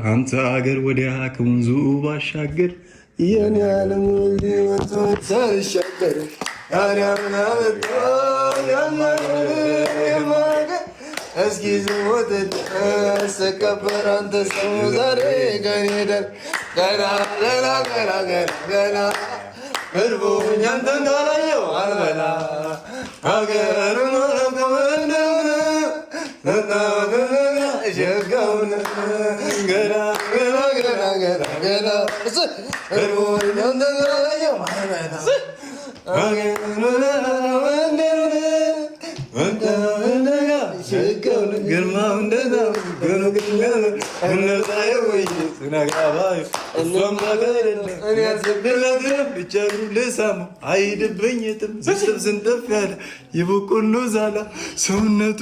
አንተ አገር ወዲያ ከወንዙ ባሻገር የኔ ዓለም ሳልሻገር እስኪ ዝሞት ስከበር አንተ ሰው ዛሬ ቀን ሄደር ገና እርቦኝ አንተን ካላየው አልበላ ሀገሩን ሸጋውን ገና እርቦኝ አንተን ካላየው አልበላ ግርማው እንደዛ ብቻ ልሳሙ አይድብኝትም ስስብ ስንጠፍ ያለ የበቆሎ ዛላ ሰውነቱ